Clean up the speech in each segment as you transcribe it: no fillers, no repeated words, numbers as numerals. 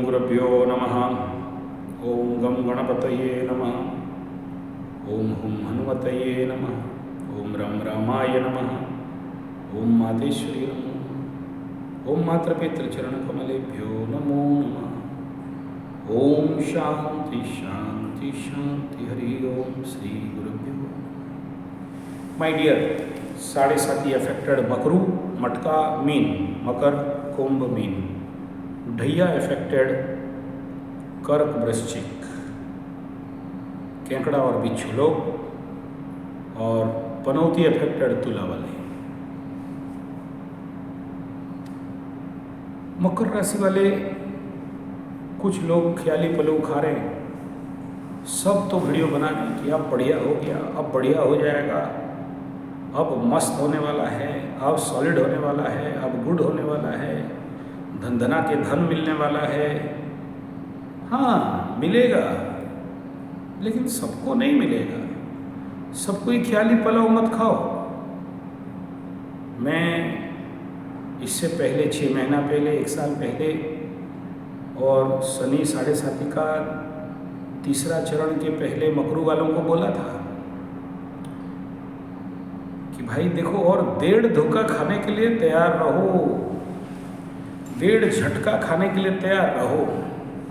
गुरुभ्यो नमः। ओम गं गणपतये नमः। ओम हुं हनुमतये नमः। ओम रं रामाय नमः। ओम मातेश्वरी नमो। ओम मातृपितृचरणकमलेभ्यो नमो नमः। ओम शांति शांति शांति। हरि ओम श्री गुरुभ्यो। माय डियर, 7.5 अफेक्टेड मकरू, मटका मीन, मकर कुंभ मीन, ढैया अफेक्टेड कर्क वृश्चिक, केंकड़ा और बिच्छू लोग, और पनौती अफेक्टेड तुला वाले। मकर राशि वाले कुछ लोग ख्याली पलव खा रहे हैं। सब तो वीडियो बना रहे हैं कि अब बढ़िया हो गया, अब बढ़िया हो जाएगा, अब मस्त होने वाला है, अब सॉलिड होने वाला है, अब गुड होने वाला है, धन धना के धन मिलने वाला है। हाँ, मिलेगा, लेकिन सबको नहीं मिलेगा। सबको ही ख्याली पलाव मत खाओ। मैं इससे पहले 6 महीना पहले, 1 साल पहले, और शनि 7.5 का तीसरा चरण के पहले मकरू वालों को बोला था कि भाई देखो, और 1.5 धोखा खाने के लिए तैयार रहो, 1.5 झटका खाने के लिए तैयार रहो।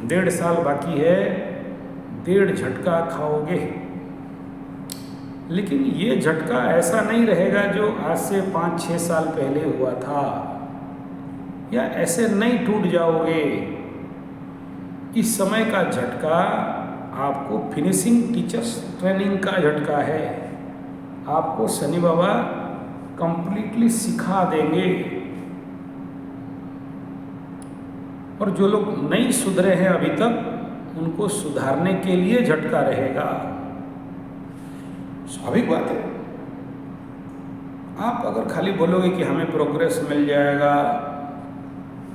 1.5 साल बाकी है, 1.5 झटका खाओगे। लेकिन ये झटका ऐसा नहीं रहेगा जो आज से 5-6 साल पहले हुआ था, या ऐसे नहीं टूट जाओगे। इस समय का झटका आपको फिनिशिंग टीचर्स ट्रेनिंग का झटका है। आपको शनि बाबा कंप्लीटली सिखा देंगे। और जो लोग नहीं सुधरे हैं अभी तक, उनको सुधारने के लिए झटका रहेगा। स्वाभाविक बात है। आप अगर खाली बोलोगे कि हमें प्रोग्रेस मिल जाएगा,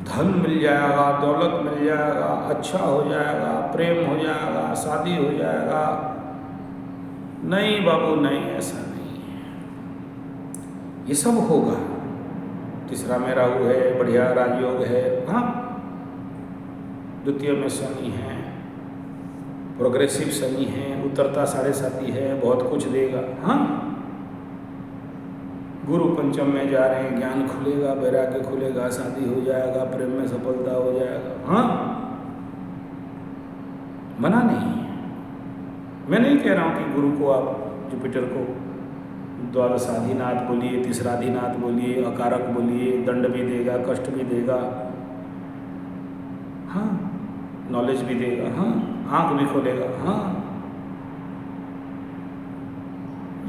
धन मिल जाएगा, दौलत मिल जाएगा, अच्छा हो जाएगा, प्रेम हो जाएगा, शादी हो जाएगा, नहीं बाबू नहीं, ऐसा नहीं है। ये सब होगा। तीसरा में राहु है, बढ़िया राजयोग है, हाँ। द्वितीय में शनि है, प्रोग्रेसिव शनि है, उतरता 7.5 है, बहुत कुछ देगा, हाँ। गुरु पंचम में जा रहे हैं, ज्ञान खुलेगा, वैराग्य खुलेगा, शादी हो जाएगा, प्रेम में सफलता हो जाएगा, हाँ। मना नहीं है। मैं नहीं कह रहा हूँ कि गुरु को आप जुपिटर को द्वादशाधिनाथ बोलिए, तीसराधिनाथ बोलिए, अकारक बोलिए, दंड भी देगा, कष्ट भी देगा, हाँ, नॉलेज भी देगा, हाँ, आंख भी खोलेगा, हाँ।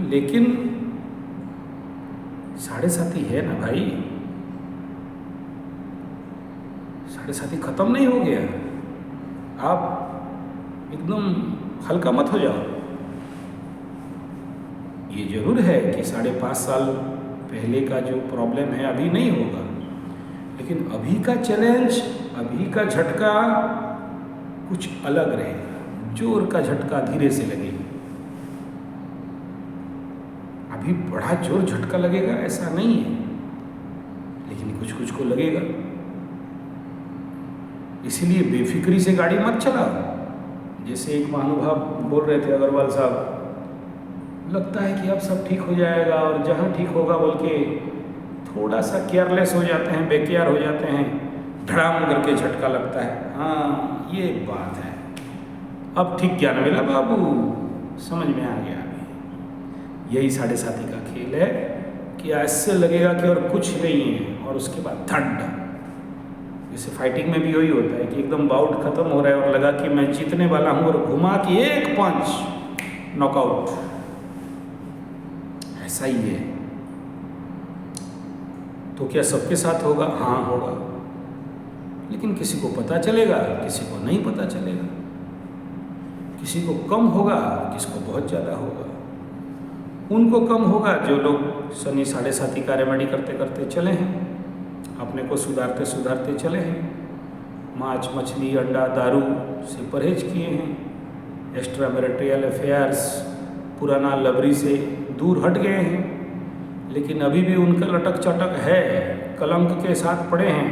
लेकिन 7.5 है ना भाई, 7.5 खत्म नहीं हो गया। आप एकदम हल्का मत हो जाओ। ये जरूर है कि 5.5 साल पहले का जो प्रॉब्लम है अभी नहीं होगा, लेकिन अभी का चैलेंज, अभी का झटका कुछ अलग रहेगा। जोर का झटका धीरे से लगेगा। अभी बड़ा जोर झटका लगेगा ऐसा नहीं है, लेकिन कुछ कुछ को लगेगा। इसीलिए बेफिक्री से गाड़ी मत चलाओ। जैसे एक महानुभाव बोल रहे थे, अग्रवाल साहब, लगता है कि अब सब ठीक हो जाएगा, और जहाँ ठीक होगा बोल के थोड़ा सा केयरलेस हो जाते हैं, बेकेयर हो जाते हैं, धड़ाम करके झटका लगता है। हाँ, ये बात है। अब ठीक ज्ञान मिला बाबू, समझ में आ गया। यही 7.5 का खेल है कि ऐसे लगेगा कि और कुछ नहीं है, और उसके बाद ठंड। जैसे फाइटिंग में भी वही होता है कि एकदम बाउट खत्म हो रहा है और लगा कि मैं जीतने वाला हूँ, और घुमा कि एक पंच नॉकआउट। ऐसा ही है। तो क्या सबके साथ होगा? हाँ, होगा। लेकिन किसी को पता चलेगा, किसी को नहीं पता चलेगा। किसी को कम होगा, किसी को बहुत ज़्यादा होगा। उनको कम होगा जो लोग शनि 7.5 का रेमेडी करते करते चले हैं, अपने को सुधारते सुधारते चले हैं, मांस मछली अंडा दारू से परहेज किए हैं, एक्स्ट्रा मैरिटल अफेयर्स, पुराना लवरी से दूर हट गए हैं, लेकिन अभी भी उनका लटक चटक है, कलंक के साथ पड़े हैं।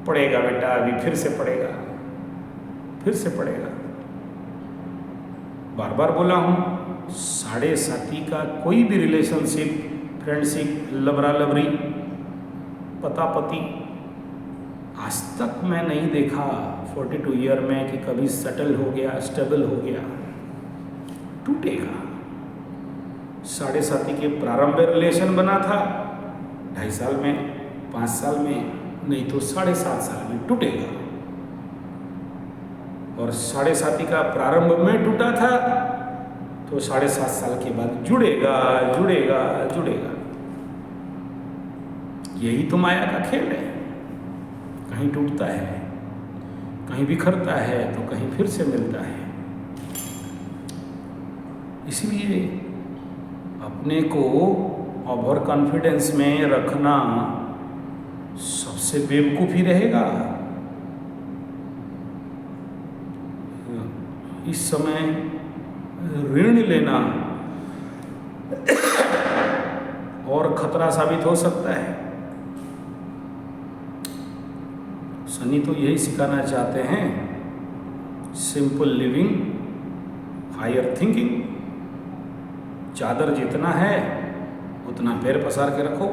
पड़ेगा बेटा, अभी फिर से पड़ेगा। फिर से पड़ेगा। बार बार बोला हूँ, साढ़े साथी का कोई भी रिलेशनशिप, फ्रेंडशिप, लबरा लबरी, पता पति, आज तक मैं नहीं देखा 42 ईयर में कि कभी सेटल हो गया, स्टेबल हो गया। टूटेगा। साढ़े साथी के प्रारंभ में रिलेशन बना था, 2.5 साल में, 5 साल में, नहीं तो 7.5 साल में टूटेगा। और साढ़े साथी का प्रारंभ में टूटा था तो 7.5 साल के बाद जुड़ेगा जुड़ेगा जुड़ेगा। यही तो माया का खेल है। कहीं टूटता है, कहीं बिखरता है, तो कहीं फिर से मिलता है। इसलिए अपने को ओवर कॉन्फिडेंस में रखना सबसे बेवकूफ़ी रहेगा। इस समय ऋण लेना और खतरा साबित हो सकता है। शनि तो यही सिखाना चाहते हैं, सिंपल लिविंग, हायर थिंकिंग। चादर जितना है उतना पैर पसार के रखो,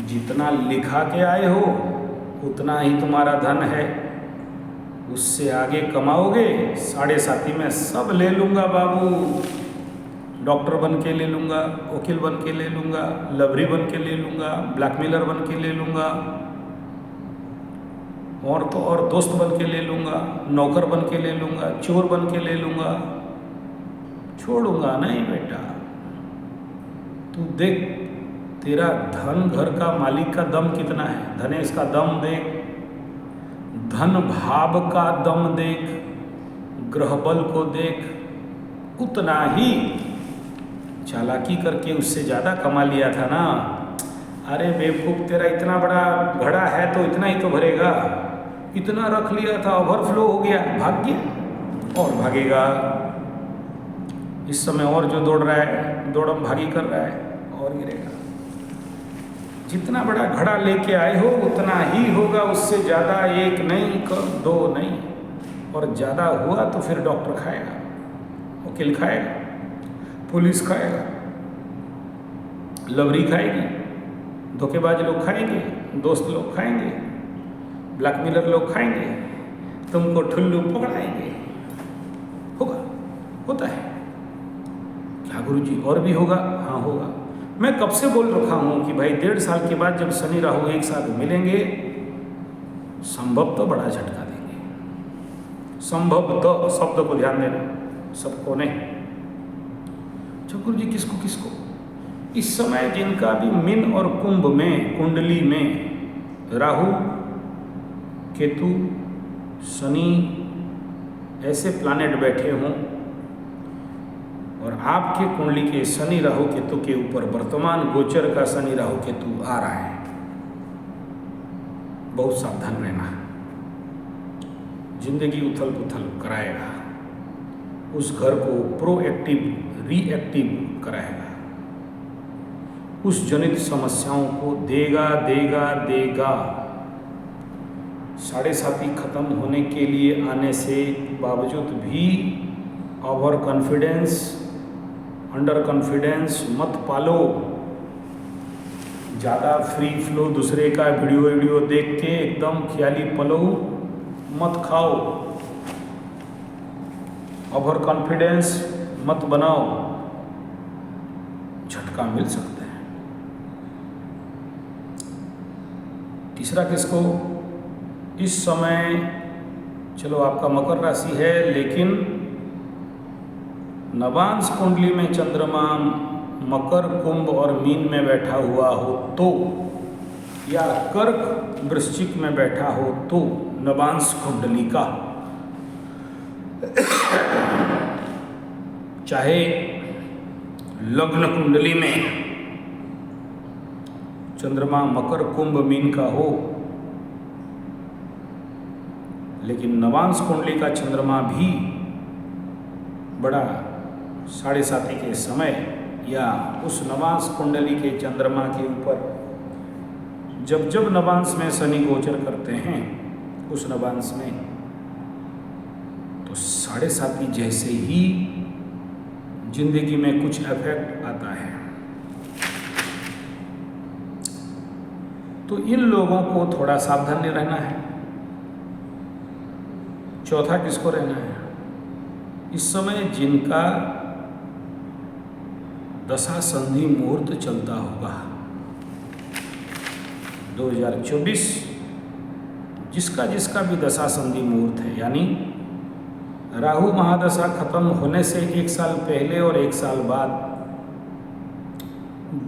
जितना लिखा के आए हो उतना ही तुम्हारा धन है, उससे आगे कमाओगे। साढ़े साथी में सब ले लूँगा बाबू, डॉक्टर बन के ले लूँगा, वकील बन के ले लूँगा, लवरी बन के ले लूँगा, ब्लैकमेलर बन के ले लूँगा, और तो और दोस्त बन के ले लूँगा, नौकर बन के ले लूँगा, चोर बन के ले लूँगा। छोड़ूंगा नहीं बेटा। तू देख, तेरा धन, घर का मालिक का दम कितना है, धनेश का दम देख, धन भाव का दम देख, ग्रह बल को देख, उतना ही चालाकी करके उससे ज़्यादा कमा लिया था ना। अरे बेवकूफ़, तेरा इतना बड़ा घड़ा है तो इतना ही तो भरेगा, इतना रख लिया था, ओवरफ्लो हो गया, भाग गया और भागेगा। इस समय और जो दौड़ रहा है, दौड़म भागी कर रहा है और गिरेगा। जितना बड़ा घड़ा लेके आए हो उतना ही होगा, उससे ज़्यादा एक नहीं, दो नहीं, और ज़्यादा हुआ तो फिर डॉक्टर खाएगा, वकील खाएगा, पुलिस खाएगा, लवरी खाएगी, धोखेबाज लोग खाएंगे, दोस्त लोग खाएंगे, ब्लैकमेलर लोग खाएंगे, तुमको ठुल्लू पकड़ाएंगे। होगा, होता है क्या गुरुजी? और भी होगा? हाँ होगा। मैं कब से बोल रखा हूँ कि भाई 1.5 साल के बाद जब शनि राहु एक साथ मिलेंगे, संभव तो बड़ा झटका देंगे। संभव तो शब्द को ध्यान देना, सबको नहीं। अच्छा गुरुजी, किसको किसको? इस समय जिनका भी मीन और कुंभ में, कुंडली में राहु, केतु, शनि ऐसे प्लानेट बैठे हों और आपके कुंडली के शनि राहु केतु के ऊपर वर्तमान गोचर का शनि राहु केतु आ रहा है, बहुत सावधान रहना। जिंदगी उथल पुथल कराएगा, उस घर को प्रोएक्टिव रिएक्टिव कराएगा, उस जनित समस्याओं को देगा देगा देगा। साढ़े साथी खत्म होने के लिए आने से बावजूद भी ओवर कॉन्फिडेंस, अंडर कॉन्फिडेंस मत पालो। ज़्यादा फ्री फ्लो दूसरे का वीडियो देख के एकदम ख्याली पलो मत खाओ। ओवर कॉन्फिडेंस मत बनाओ, झटका मिल सकता है। तीसरा किसको? इस समय चलो आपका मकर राशि है, लेकिन नवांश कुंडली में चंद्रमा मकर, कुंभ और मीन में बैठा हुआ हो तो, या कर्क वृश्चिक में बैठा हो तो, नवांश कुंडली का चाहे लग्न कुंडली में चंद्रमा मकर, कुंभ, मीन का हो, लेकिन नवांश कुंडली का चंद्रमा भी बड़ा साढ़े साथी के समय या उस नवांश कुंडली के चंद्रमा के ऊपर जब जब नवांश में शनि गोचर करते हैं, उस नवांश में तो 7.5 जैसे ही जिंदगी में कुछ इफेक्ट आता है। तो इन लोगों को थोड़ा सावधान रहना है। चौथा किसको रहना है? इस समय जिनका दशा संधि मुहूर्त चलता होगा 2024, जिसका जिसका भी दशा संधि मुहूर्त है, यानी राहु महादशा खत्म होने से 1 साल पहले और 1 साल बाद,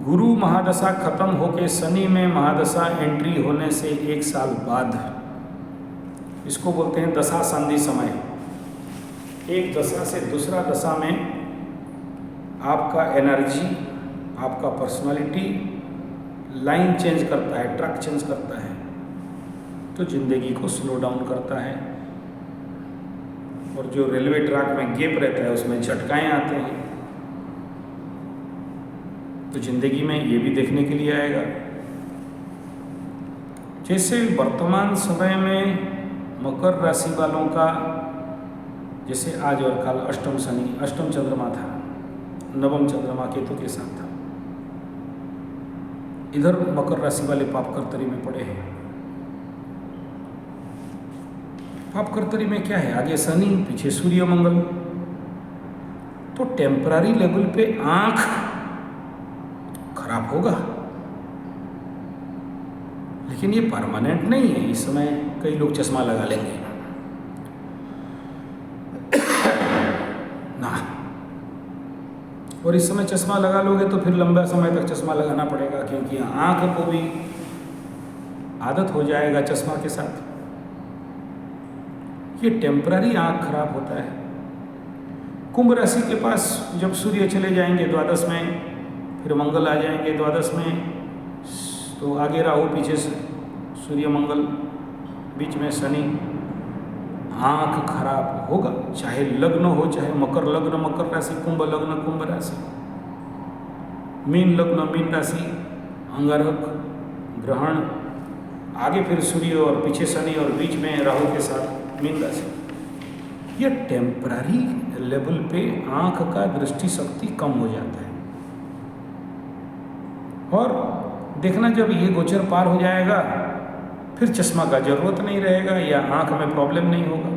गुरु महादशा खत्म होके शनि में महादशा एंट्री होने से 1 साल बाद, इसको बोलते हैं दशा संधि समय। एक दशा से दूसरा दशा में आपका एनर्जी, आपका पर्सनालिटी लाइन चेंज करता है, ट्रैक चेंज करता है, तो जिंदगी को स्लो डाउन करता है। और जो रेलवे ट्रैक में गैप रहता है उसमें झटकाएं आते हैं, तो जिंदगी में ये भी देखने के लिए आएगा। जैसे वर्तमान समय में मकर राशि वालों का, जैसे आज और कल अष्टम शनि, अष्टम चंद्रमा था, नवम चंद्रमा केतु के साथ था, इधर मकर राशि वाले पाप कर्तरी में पड़े हैं। पाप कर्तरी में क्या है? आगे शनि, पीछे सूर्य मंगल। तो टेम्पररी लेवल पे आंख खराब होगा, लेकिन ये परमानेंट नहीं है। इस समय कई लोग चश्मा लगा लेंगे ना, और इस समय चश्मा लगा लोगे तो फिर लंबा समय तक चश्मा लगाना पड़ेगा, क्योंकि आंख को भी आदत हो जाएगा चश्मा के साथ। ये टेम्पररी आंख खराब होता है। कुंभ राशि के पास जब सूर्य चले जाएंगे द्वादश में, फिर मंगल आ जाएंगे द्वादश में, तो आगे राहु, पीछे सूर्य मंगल, बीच में शनि, आंख खराब होगा। चाहे लग्न हो, चाहे मकर लग्न मकर राशि, कुंभ लग्न कुंभ राशि, मीन लग्न मीन राशि, अंगारक ग्रहण, आगे फिर सूर्य और पीछे शनि और बीच में राहु के साथ मीन राशि। ये टेम्पररी लेवल पे आंख का दृष्टि शक्ति कम हो जाता है, और देखना जब ये गोचर पार हो जाएगा फिर चश्मा का जरूरत नहीं रहेगा, या आंख में प्रॉब्लम नहीं होगा।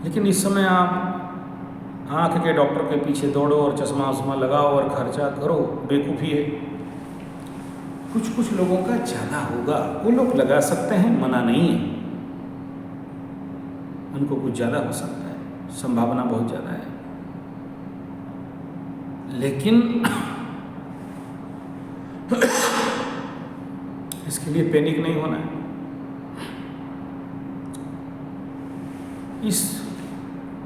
लेकिन इस समय आप आंख के डॉक्टर के पीछे दौड़ो और चश्मा उश्मा लगाओ और खर्चा करो, बेवकूफ़ी है। कुछ लोगों का ज़्यादा होगा, वो लोग लगा सकते हैं, मना नहीं है, उनको कुछ ज़्यादा हो सकता है, संभावना बहुत ज़्यादा है। लेकिन इसके लिए पैनिक नहीं होना है। इस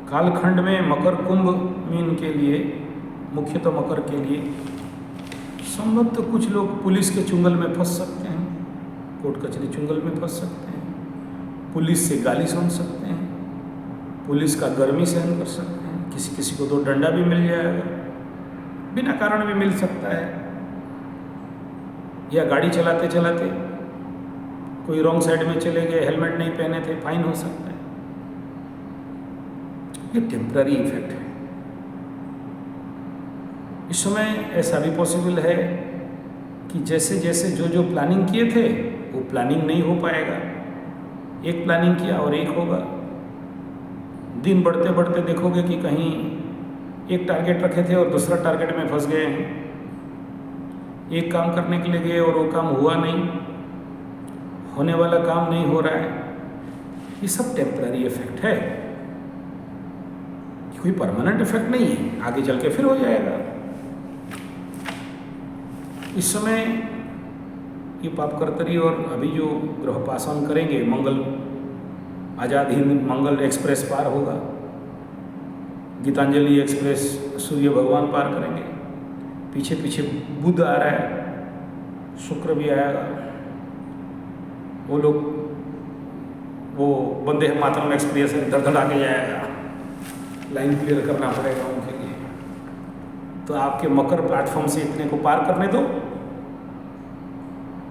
कालखंड में मकर कुंभ मीन के लिए, मुख्यतः मकर के लिए संभव तो कुछ लोग पुलिस के चुंगल में फंस सकते हैं, कोर्ट कचहरी चुंगल में फंस सकते हैं, पुलिस से गाली सुन सकते हैं, पुलिस का गर्मी सहन कर सकते हैं, किसी को तो डंडा भी मिल जाएगा, बिना कारण भी मिल सकता है, या गाड़ी चलाते चलाते कोई रॉन्ग साइड में चले गए, हेलमेट नहीं पहने थे, फाइन हो सकता है। ये टेम्पररी इफेक्ट है। इस समय ऐसा भी पॉसिबल है कि जैसे जैसे जो प्लानिंग किए थे वो प्लानिंग नहीं हो पाएगा। एक प्लानिंग किया और एक होगा। दिन बढ़ते बढ़ते देखोगे कि कहीं एक टारगेट रखे थे और दूसरा टारगेट में फंस गए हैं। एक काम करने के लिए गए और वो काम हुआ नहीं, होने वाला काम नहीं हो रहा है। ये सब टेम्पररी इफेक्ट है, कोई परमानेंट इफेक्ट नहीं है, आगे चल के फिर हो जाएगा। इस समय ये पाप कर्तरी और अभी जो ग्रह पासन करेंगे, मंगल आज़ाद हिंद मंगल एक्सप्रेस पार होगा, गीतांजलि एक्सप्रेस सूर्य भगवान पार करेंगे, पीछे पीछे बुध आ रहा है, शुक्र भी आएगा। वो लोग वो वंदे मातरम एक्सप्रेस धड़धड़ा के जाएगा, लाइन क्लियर करना पड़ेगा उनके लिए। तो आपके मकर प्लेटफॉर्म से इतने को पार करने दो,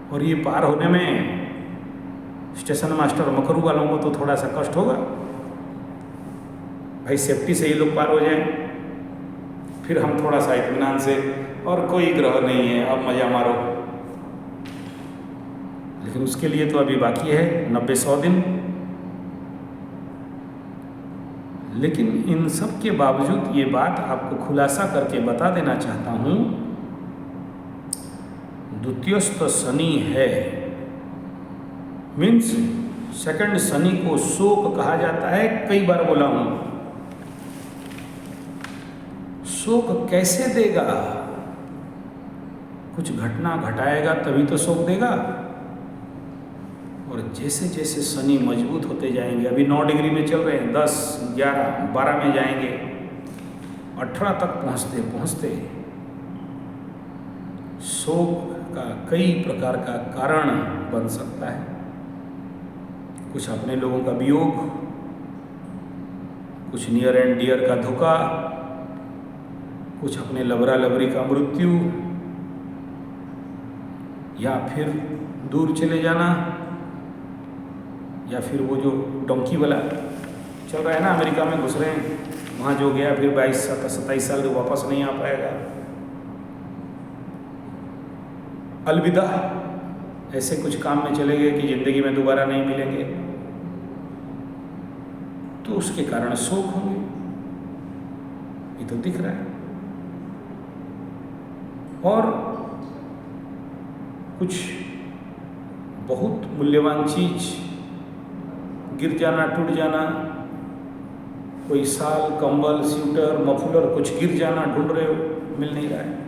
और ये पार होने में स्टेशन मास्टर मकरू वालों को तो थोड़ा सा कष्ट होगा, भाई सेफ्टी से ही लोग पार हो जाएं, फिर हम थोड़ा सा इत्मीनान से, और कोई ग्रह नहीं है, अब मज़ा मारो। लेकिन उसके लिए तो अभी बाकी है 90-100 दिन। लेकिन इन सब के बावजूद ये बात आपको खुलासा करके बता देना चाहता हूँ, द्वितीयस्थ शनि है, मीन्स सेकंड शनि को शोक कहा जाता है। कई बार बोला हूँ, शोक कैसे देगा? कुछ घटना घटाएगा तभी तो शोक देगा। और जैसे जैसे शनि मजबूत होते जाएंगे, अभी 9 डिग्री में चल रहे हैं, 10, 11, 12 में जाएंगे, 18 तक पहुँचते पहुँचते शोक का कई प्रकार का कारण बन सकता है। कुछ अपने लोगों का वियोग, कुछ नियर एंड डियर का धोखा, कुछ अपने लबरा लबरी का मृत्यु, या फिर दूर चले जाना, या फिर वो जो डोंकी वाला चल रहा है ना, अमेरिका में घुस रहे हैं, वहाँ जो गया फिर 22-27 साल वापस नहीं आ पाएगा, अलविदा, ऐसे कुछ काम में चले गए कि ज़िंदगी में दोबारा नहीं मिलेंगे, तो उसके कारण शोक होंगे। ये तो दिख रहा है। और कुछ बहुत मूल्यवान चीज गिर जाना, टूट जाना, कोई शाल, कंबल, स्वेटर, मफलर, कुछ गिर जाना, ढूंढ रहे हो, मिल नहीं रहा है।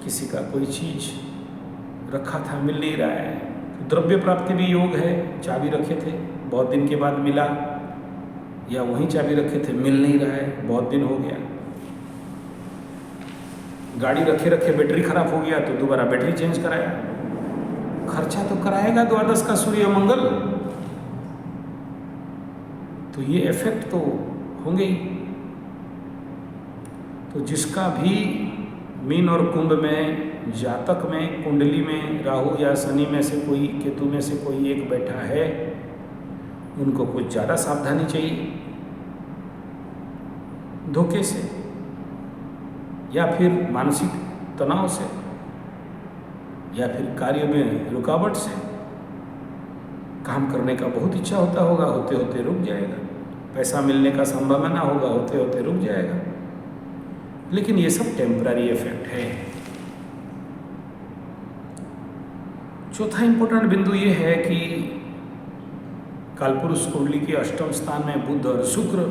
किसी का कोई चीज रखा था, मिल नहीं रहा है। द्रव्य प्राप्ति भी योग है, चाबी रखे थे, बहुत दिन के बाद मिला, या वहीं चाबी रखे थे, मिल नहीं रहा है, बहुत दिन हो गया। गाड़ी रखे रखे बैटरी खराब हो गया तो दोबारा बैटरी चेंज कराया। खर्चा तो कराएगा द्वादश का सूर्य मंगल, तो ये इफेक्ट तो होंगे ही। तो जिसका भी मीन और कुंभ में, जातक में, कुंडली में राहु या शनि में से कोई, केतु में से कोई एक बैठा है, उनको कुछ ज़्यादा सावधानी चाहिए धोखे से, या फिर मानसिक तनाव से, या फिर कार्य में रुकावट से। काम करने का बहुत इच्छा होता होगा, होते होते रुक जाएगा। पैसा मिलने का संभावना होगा, होते होते रुक जाएगा। लेकिन ये सब टेम्पररी इफेक्ट है। चौथा इंपॉर्टेंट बिंदु ये है कि कालपुरुष कुंडली के अष्टम स्थान में बुध और शुक्र,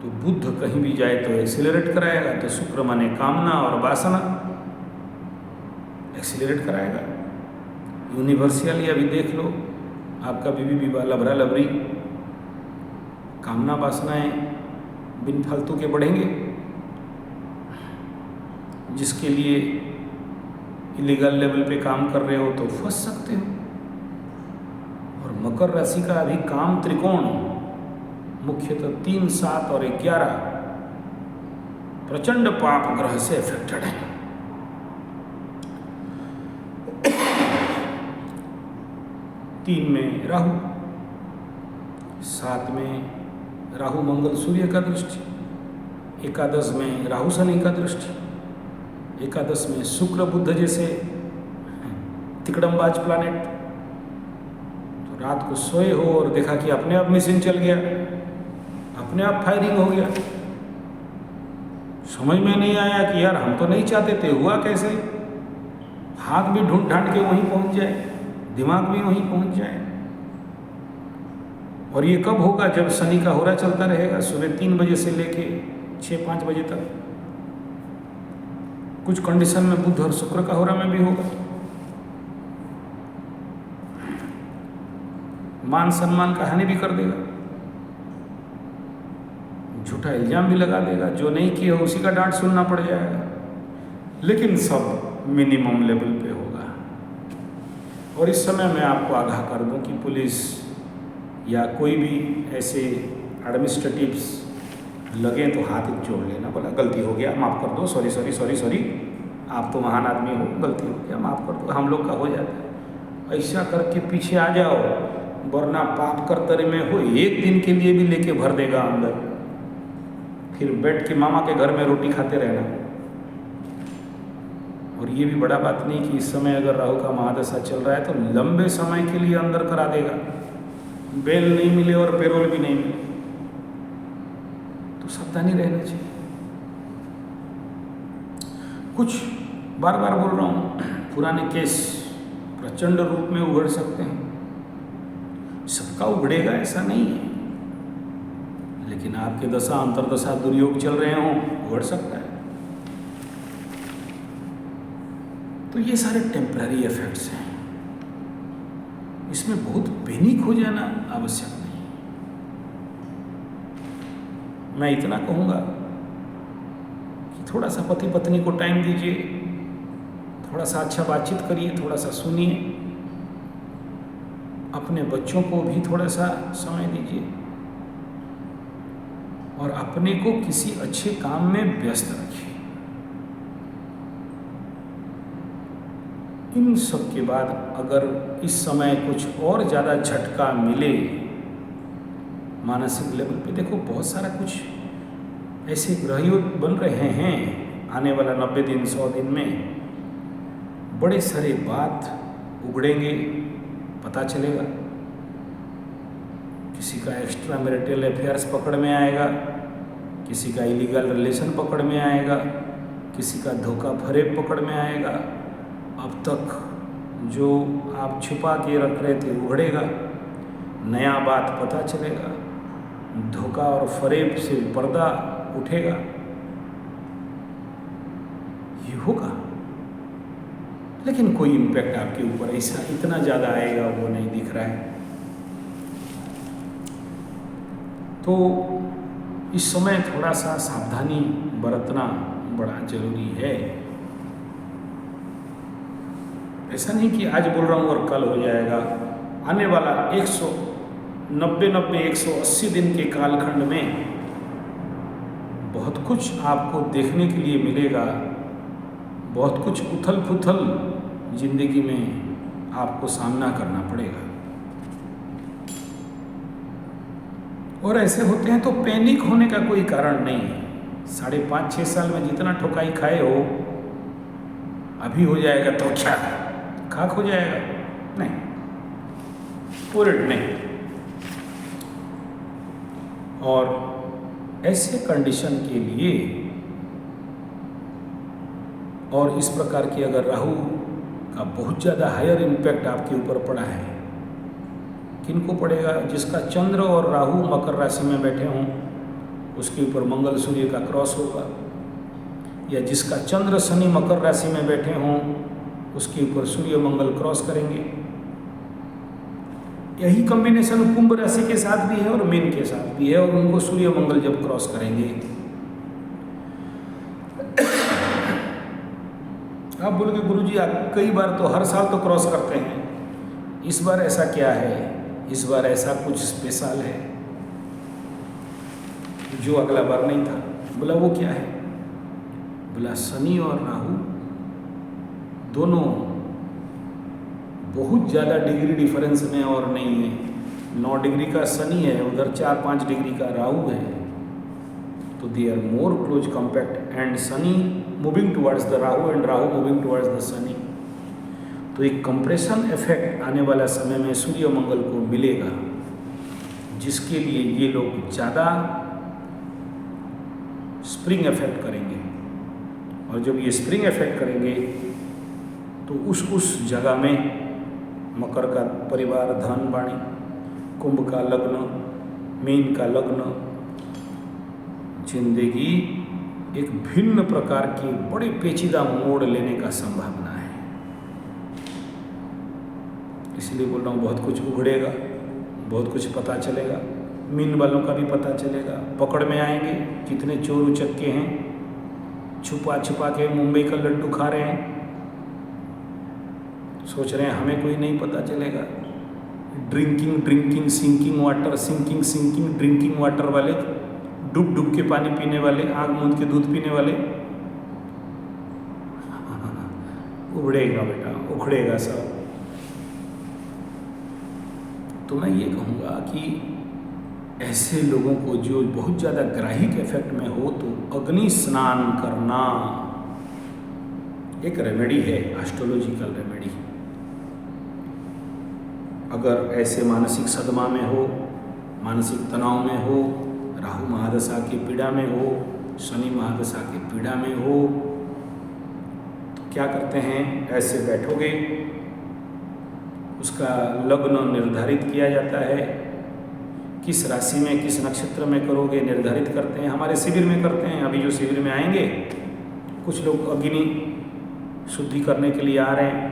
तो बुध कहीं भी जाए तो एक्सीलरेट कराएगा, तो शुक्र माने कामना और वासना, एक्सीलरेट कराएगा। यूनिवर्सल अभी देख लो, आपका बीवी विवाह, लबरा लबरी, कामना वासनाएं बिन फालतू के बढ़ेंगे, जिसके लिए इलीगल लेवल पे काम कर रहे हो तो फंस सकते हो। और मकर राशि का अभी काम त्रिकोण, मुख्यतः 3, 7 और 11 प्रचंड पाप ग्रह से अफेक्टेड है। तीन में राहु, 7 में राहु मंगल सूर्य का दृष्टि, एकादश में राहु शनि का दृष्टि, एकादश में शुक्र बुध जैसे तिकड़मबाज प्लानेट। तो रात को सोए हो और देखा कि अपने आप मिशन चल गया, अपने आप फायरिंग हो गया, समझ में नहीं आया कि यार हम तो नहीं चाहते थे, हुआ कैसे? हाथ भी ढूंढ ढांड के वहीं पहुंच जाए, दिमाग भी वहीं पहुंच जाए। और ये कब होगा? जब शनि का होरा चलता रहेगा, सुबह 3 बजे से लेके 6-5 बजे तक। कुछ कंडीशन में बुध और शुक्र का होरा में भी होगा। मान सम्मान का हानि भी कर देगा, झूठा इल्जाम भी लगा देगा, जो नहीं किया उसी का डांट सुनना पड़ जाएगा। लेकिन सब मिनिमम लेवल पे होगा। और इस समय मैं आपको आगाह कर दूं कि पुलिस या कोई भी ऐसे एडमिनिस्ट्रेटिव्स लगे तो हाथ जोड़ लेना, बोला गलती हो गया, माफ़ कर दो, सॉरी सॉरी सॉरी सॉरी, आप तो महान आदमी हो, गलती हो गया, माफ़ कर दो, हम लोग का हो जाता है। ऐसा करके पीछे आ जाओ, वरना पाप करतरे में हो एक दिन के लिए भी लेके भर देगा अंदर, फिर बैठ के मामा के घर में रोटी खाते रहना। और ये भी बड़ा बात नहीं कि इस समय अगर राहु का महादशा चल रहा है तो लंबे समय के लिए अंदर करा देगा, बेल नहीं मिले और पेरोल भी नहीं मिले, तो सावधानी रहना चाहिए। कुछ बार बार बोल रहा हूँ, पुराने केस प्रचंड रूप में उगड़ सकते हैं, सबका उगड़ेगा ऐसा नहीं है, लेकिन आपके दशा अंतर्दशा दुर्योग चल रहे हों, उगड़ सकता है। तो ये सारे टेम्पररी इफेक्ट्स हैं, इसमें बहुत पैनिक हो जाना आवश्यक नहीं। मैं इतना कहूँगा कि थोड़ा सा पति पत्नी को टाइम दीजिए, थोड़ा सा अच्छा बातचीत करिए, थोड़ा सा सुनिए, अपने बच्चों को भी थोड़ा सा समय दीजिए और अपने को किसी अच्छे काम में व्यस्त रखिए। इन सब के बाद अगर इस समय कुछ और ज़्यादा झटका मिले मानसिक लेवल पे, देखो बहुत सारा कुछ ऐसे ग्रहयोग बन रहे हैं आने वाला 90 दिन 100 दिन में, बड़े सारे बात उगड़ेंगे, पता चलेगा। किसी का एक्स्ट्रा मैरिटल अफेयर्स पकड़ में आएगा, किसी का इलीगल रिलेशन पकड़ में आएगा, किसी का धोखा फरेब पकड़ में आएगा। अब तक जो आप छुपा के रख रहे थे उगड़ेगा, नया बात पता चलेगा, धोखा और फरेब से पर्दा उठेगा, ये होगा। लेकिन कोई इम्पैक्ट आपके ऊपर ऐसा इतना ज़्यादा आएगा वो नहीं दिख रहा है। तो इस समय थोड़ा सा सावधानी बरतना बड़ा जरूरी है। ऐसा नहीं कि आज बोल रहा हूँ और कल हो जाएगा। आने वाला 180 दिन के कालखंड में बहुत कुछ आपको देखने के लिए मिलेगा, बहुत कुछ उथल पुथल जिंदगी में आपको सामना करना पड़ेगा। और ऐसे होते हैं तो पैनिक होने का कोई कारण नहीं है। 5.5-6 साल में जितना ठोकाई खाए हो, अभी हो जाएगा तो क्या खाक हो जाएगा? नहीं, पूरे नहीं। और ऐसे कंडीशन के लिए और इस प्रकार की अगर राहु का बहुत ज़्यादा हायर इम्पैक्ट आपके ऊपर पड़ा है, किनको पड़ेगा? जिसका चंद्र और राहु मकर राशि में बैठे हों उसके ऊपर मंगल सूर्य का क्रॉस होगा, या जिसका चंद्र शनि मकर राशि में बैठे हों उसके ऊपर सूर्य मंगल क्रॉस करेंगे। यही कॉम्बिनेशन कुंभ राशि के साथ भी है और मीन के साथ भी है, और उनको सूर्य मंगल जब क्रॉस करेंगे, आप बोलोगे गुरुजी आप कई बार तो हर साल तो क्रॉस करते हैं, इस बार ऐसा क्या है? इस बार ऐसा कुछ स्पेशल है जो अगला बार नहीं था। बोला वो क्या है? बोला शनि और राहु दोनों बहुत ज़्यादा डिग्री डिफरेंस में और नहीं है। 9 डिग्री का शनि है, उधर 4-5 डिग्री का राहु है, तो they are more close compact and Shani moving towards the Rahu and Rahu moving towards the Shani. तो एक कंप्रेशन इफेक्ट आने वाला समय में सूर्य मंगल को मिलेगा, जिसके लिए ये लोग ज़्यादा स्प्रिंग इफेक्ट करेंगे। और जब ये स्प्रिंग इफेक्ट करेंगे तो उस जगह में मकर का परिवार धन वाणी, कुंभ का लग्न, मीन का लग्न, जिंदगी एक भिन्न प्रकार की बड़े पेचीदा मोड़ लेने का संभावना है। इसलिए बोल रहा हूँ बहुत कुछ उगड़ेगा, बहुत कुछ पता चलेगा। मीन वालों का भी पता चलेगा, पकड़ में आएंगे। कितने चोर उचक्के हैं छुपा छुपा के मुंबई का लड्डू खा रहे हैं, सोच रहे हैं हमें कोई नहीं पता चलेगा। ड्रिंकिंग सिंकिंग ड्रिंकिंग वाटर वाले, डूब डूब के पानी पीने वाले, आग मूंद के दूध पीने वाले, उबड़ेगा बेटा, उखड़ेगा सब। तो मैं ये कहूँगा कि ऐसे लोगों को जो बहुत ज़्यादा ग्राहिक इफेक्ट में हो तो अग्नि स्नान करना एक रेमेडी है, एस्ट्रोलॉजिकल रेमेडी। अगर ऐसे मानसिक सदमा में हो, मानसिक तनाव में हो, राहु महादशा की पीड़ा में हो, शनि महादशा की पीड़ा में हो, तो क्या करते हैं, ऐसे बैठोगे, उसका लग्न निर्धारित किया जाता है, किस राशि में किस नक्षत्र में करोगे निर्धारित करते हैं। हमारे शिविर में करते हैं। अभी जो शिविर में आएंगे कुछ लोग अग्नि शुद्धि करने के लिए आ रहे हैं,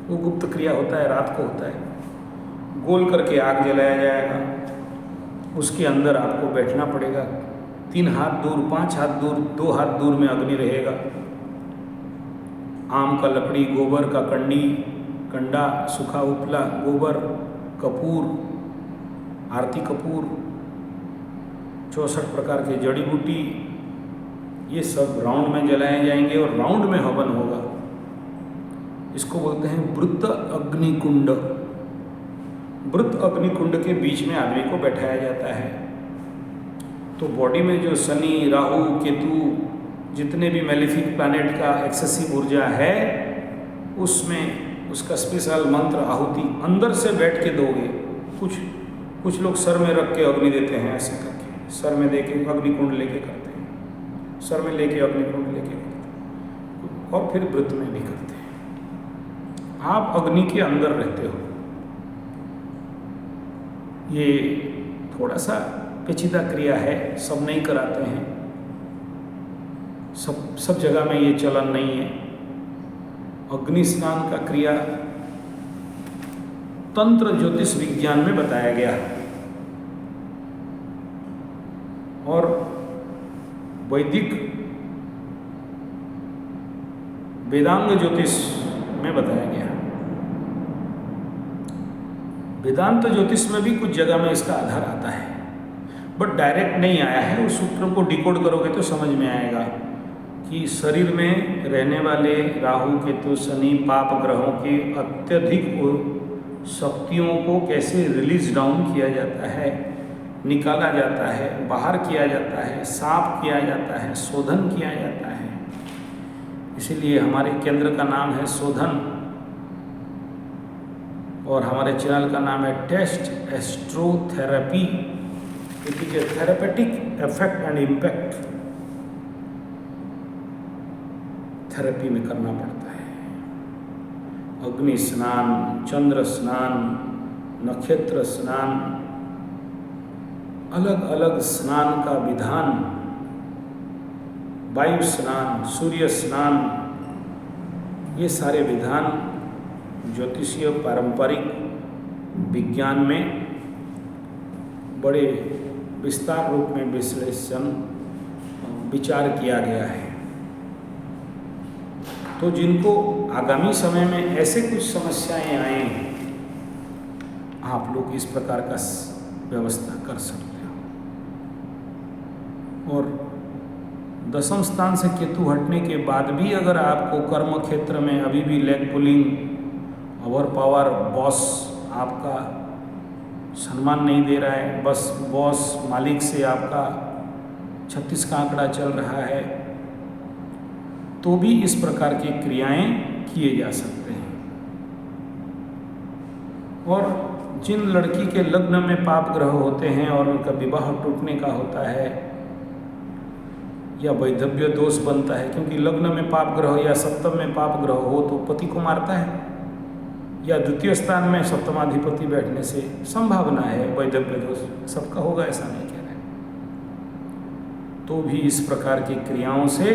वो गुप्त क्रिया होता है, रात को होता है। गोल करके आग जलाया जाएगा, उसके अंदर आपको बैठना पड़ेगा। 3 हाथ दूर, 5 हाथ दूर, 2 हाथ दूर में अग्नि रहेगा। आम का लकड़ी, गोबर का कंडा, सूखा उपला, गोबर, कपूर, आरती कपूर, 64 प्रकार के जड़ी बूटी, ये सब राउंड में जलाए जाएंगे और राउंड में हवन होगा। इसको बोलते हैं वृत्त अग्निकुंड। वृत्त अग्निकुंड के बीच में आदमी को बैठाया जाता है। तो बॉडी में जो शनि, राहु, केतु, जितने भी मैलेफिक प्लैनेट का एक्सेसिव ऊर्जा है, उसमें उसका स्पेशल मंत्र आहुति अंदर से बैठ के दोगे। कुछ लोग सर में रख के अग्नि देते हैं, ऐसे करके सर में दे के अग्निकुंड लेके करते हैं, सर में लेके अग्निकुंड लेके करते हैं, और फिर व्रत में भी करते हैं। आप अग्नि के अंदर रहते हो। ये थोड़ा सा पेचीदा क्रिया है, सब नहीं कराते हैं, सब जगह में ये चलन नहीं है। अग्नि स्नान का क्रिया तंत्र ज्योतिष विज्ञान में बताया गया और वैदिक वेदांग ज्योतिष में बताया गया। वेदांत ज्योतिष में भी कुछ जगह में इसका आधार आता है, बट डायरेक्ट नहीं आया है। उस सूत्र को डिकोड करोगे तो समझ में आएगा कि शरीर में रहने वाले राहु, केतु, शनि, पाप ग्रहों के अत्यधिक शक्तियों को कैसे रिलीज डाउन किया जाता है, निकाला जाता है, बाहर किया जाता है, साफ किया जाता है, शोधन किया जाता है। इसीलिए हमारे केंद्र का नाम है शोधन और हमारे चैनल का नाम है test astrotherapy. It is a therapeutic effect and impact therapy में करना पड़ता है। अग्नि स्नान, चंद्र स्नान, नक्षत्र स्नान, अलग अलग स्नान का विधान, वायु स्नान, सूर्य स्नान, ये सारे विधान ज्योतिषीय पारंपरिक विज्ञान में बड़े विस्तार रूप में विचार किया गया है। तो जिनको आगामी समय में ऐसे कुछ समस्याएं आए, आप लोग इस प्रकार का व्यवस्था कर सकते हो। और दशम स्थान से केतु हटने के बाद भी अगर आपको कर्म क्षेत्र में अभी भी leg pulling, over power, boss आपका सम्मान नहीं दे रहा है, बस बॉस मालिक से आपका 36 का आंकड़ा चल रहा है, तो भी इस प्रकार की क्रियाएं किए जा सकते हैं। और जिन लड़की के लग्न में पाप ग्रह होते हैं और उनका विवाह टूटने का होता है या वैधव्य दोष बनता है, क्योंकि लग्न में पाप ग्रह या सप्तम में पाप ग्रह हो तो पति को मारता है, या द्वितीय स्थान में सप्तमाधिपति बैठने से संभावना है वैधव्य दोष, सबका होगा ऐसा नहीं कह रहे। तो भी इस प्रकार की क्रियाओं से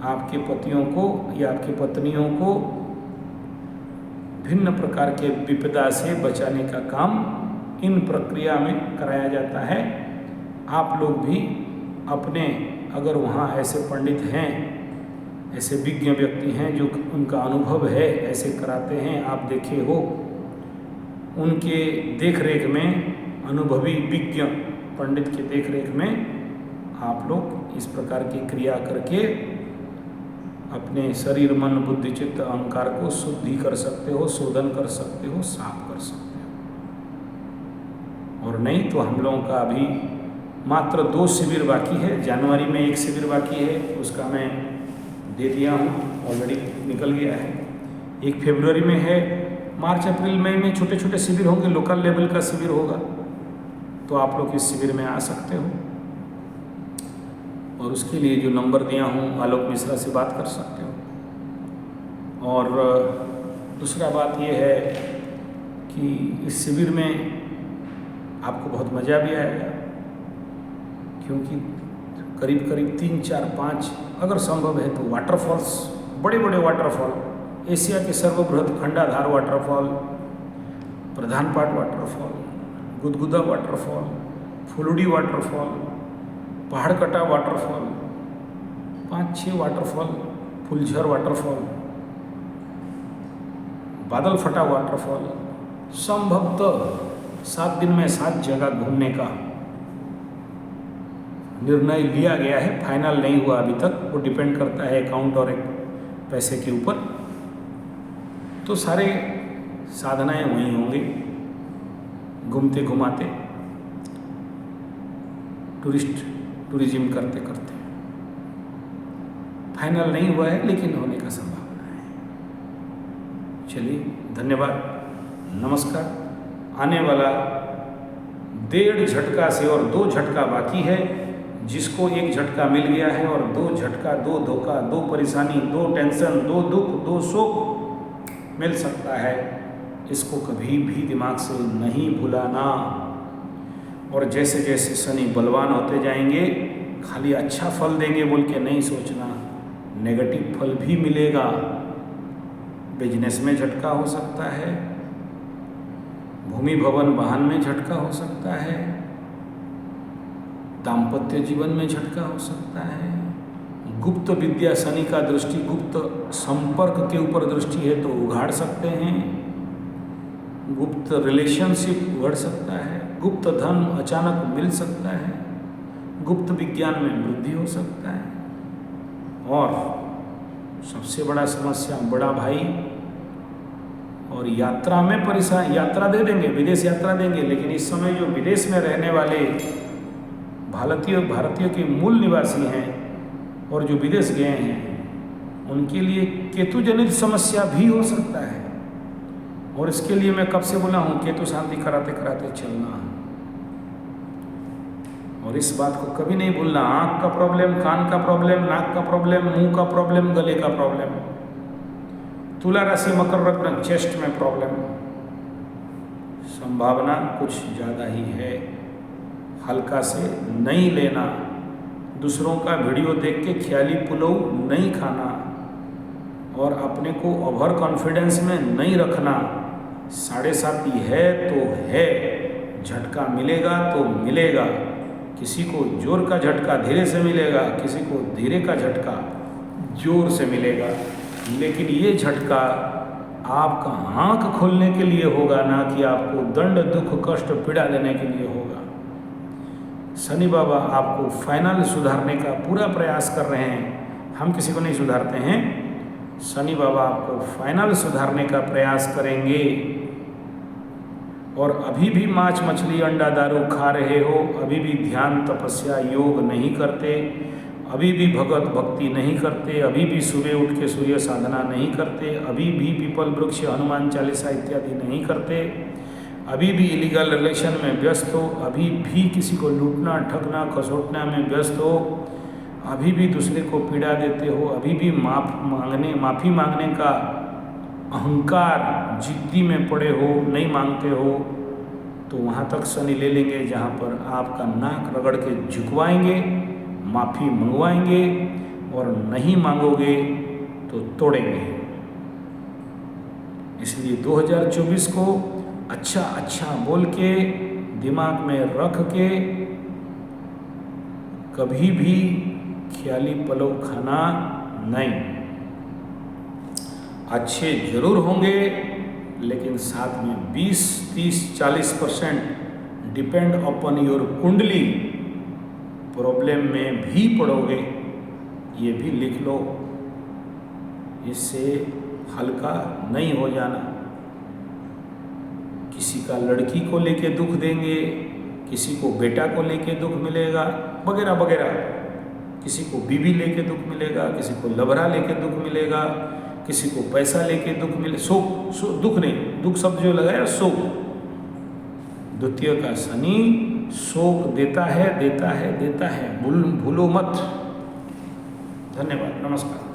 आपके पतियों को या आपकी पत्नियों को भिन्न प्रकार के विपदा से बचाने का काम इन प्रक्रिया में कराया जाता है। आप लोग भी अपने, अगर वहाँ ऐसे पंडित हैं, ऐसे विज्ञ व्यक्ति हैं जो उनका अनुभव है, ऐसे कराते हैं, आप देखे हो, उनके देखरेख में, अनुभवी विज्ञ पंडित के देखरेख में आप लोग इस प्रकार की क्रिया करके अपने शरीर, मन, बुद्धि, चित्त, अहंकार को शुद्धि कर सकते हो, शोधन कर सकते हो, साफ कर सकते हो। और नहीं तो हम लोगों का अभी मात्र 2 शिविर बाकी है। जनवरी में 1 शिविर बाकी है, उसका मैं दे दिया हूँ, ऑलरेडी निकल गया है। 1 फरवरी में है। मार्च, अप्रैल, मई में छोटे छोटे शिविर होंगे, लोकल लेवल का शिविर होगा, तो आप लोग इस शिविर में आ सकते हो। और उसके लिए जो नंबर दिया हूँ, आलोक मिश्रा से बात कर सकते हो। और दूसरा बात ये है कि इस शिविर में आपको बहुत मज़ा भी आएगा, क्योंकि करीब करीब 3, 4, 5 अगर संभव है तो वाटरफॉल्स, बड़े बड़े वाटरफॉल, एशिया के सर्वबृहत Khandadhar waterfall, Pradhanpat waterfall, Gudguda waterfall, Phuludi waterfall, Paharkata waterfall, 5-6 waterfall, Phuljhar waterfall, Badal Phata waterfall, संभवतः 7 दिन में 7 जगह घूमने का निर्णय लिया गया है। फाइनल नहीं हुआ अभी तक, वो डिपेंड करता है अकाउंट और पैसे के ऊपर। तो सारे साधनाएं वहीं होंगे, घूमते घुमाते, टूरिज्म करते करते। फाइनल नहीं हुआ है लेकिन होने का संभावना है। चलिए, धन्यवाद, नमस्कार। आने वाला 1.5 झटका से और 2 झटका बाकी है। जिसको 1 झटका मिल गया है और 2 झटका, 2 धोखा, 2 परेशानी, 2 टेंशन, 2 दुख, 2 शोक मिल सकता है, इसको कभी भी दिमाग से नहीं भुलाना। और जैसे जैसे शनि बलवान होते जाएंगे, खाली अच्छा फल देंगे बोल के नहीं सोचना, नेगेटिव फल भी मिलेगा। बिजनेस में झटका हो सकता है, भूमि भवन वाहन में झटका हो सकता है, दाम्पत्य जीवन में झटका हो सकता है, गुप्त विद्या, शनि का दृष्टि गुप्त संपर्क के ऊपर दृष्टि है तो उघाड़ सकते हैं, गुप्त रिलेशनशिप उघड़ सकता है, गुप्त धन अचानक मिल सकता है, गुप्त विज्ञान में वृद्धि हो सकता है। और सबसे बड़ा समस्या बड़ा भाई और यात्रा में परेशान, यात्रा दे देंगे, विदेश यात्रा देंगे, लेकिन इस समय जो विदेश में रहने वाले भारतीय के मूल निवासी हैं और जो विदेश गए हैं, उनके लिए केतु जनित समस्या भी हो सकता है। और इसके लिए मैं कब से बोला हूँ, केतु शांति कराते कराते चलना। और इस बात को कभी नहीं भूलना, आँख का प्रॉब्लम, कान का प्रॉब्लम, नाक का प्रॉब्लम, मुंह का प्रॉब्लम, गले का प्रॉब्लम, तुला राशि, मकर लग्न, चेस्ट में प्रॉब्लम, संभावना कुछ ज़्यादा ही है। हल्का से नहीं लेना, दूसरों का वीडियो देख के ख्याली पुलाव नहीं खाना और अपने को ओवर कॉन्फिडेंस में नहीं रखना। 7.5 है तो है, झटका मिलेगा तो मिलेगा। किसी को जोर का झटका धीरे से मिलेगा, किसी को धीरे का झटका जोर से मिलेगा, लेकिन ये झटका आपका आँख खोलने के लिए होगा, ना कि आपको दंड, दुख, कष्ट, पीड़ा देने के लिए होगा। शनि बाबा आपको फाइनल सुधारने का पूरा प्रयास कर रहे हैं। हम किसी को नहीं सुधारते हैं, शनि बाबा आपको फाइनल सुधारने का प्रयास करेंगे। और अभी भी मांस, मछली, अंडा, दारू खा रहे हो, अभी भी ध्यान, तपस्या, योग नहीं करते, अभी भी भगवत भक्ति नहीं करते, अभी भी सुबह उठ के सूर्य साधना नहीं करते, अभी भी पीपल वृक्ष, हनुमान चालीसा इत्यादि नहीं करते, अभी भी इलीगल रिलेशन में व्यस्त हो, अभी भी किसी को लूटना, ठगना, खसोटना में व्यस्त हो, अभी भी दूसरे को पीड़ा देते हो, अभी भी माफ़ी मांगने का अहंकार, जिद्दी में पड़े हो, नहीं मांगते हो, तो वहाँ तक शनि ले लेंगे जहाँ पर आपका नाक रगड़ के झुकवाएंगे, माफ़ी मंगवाएंगे, और नहीं मांगोगे तो तोड़ेंगे। इसलिए 2024 को अच्छा अच्छा बोल के, दिमाग में रख के, कभी भी ख्याली पलव खाना नहीं। अच्छे जरूर होंगे, लेकिन साथ में 20, 30, 40% डिपेंड अपॉन योर कुंडली, प्रॉब्लम में भी पड़ोगे, ये भी लिख लो। इससे हल्का नहीं हो जाना। किसी का लड़की को लेके दुख देंगे, किसी को बेटा को लेके दुख मिलेगा वगैरह वगैरह, किसी को बीवी लेके दुख मिलेगा, किसी को लबरा लेके दुख मिलेगा, किसी को पैसा लेके दुख मिले, शोक दुख नहीं, दुख शब्द जो लगाया शोक। द्वितीय का शनि शोक देता है देता है देता है, भूलो मत। धन्यवाद, नमस्कार।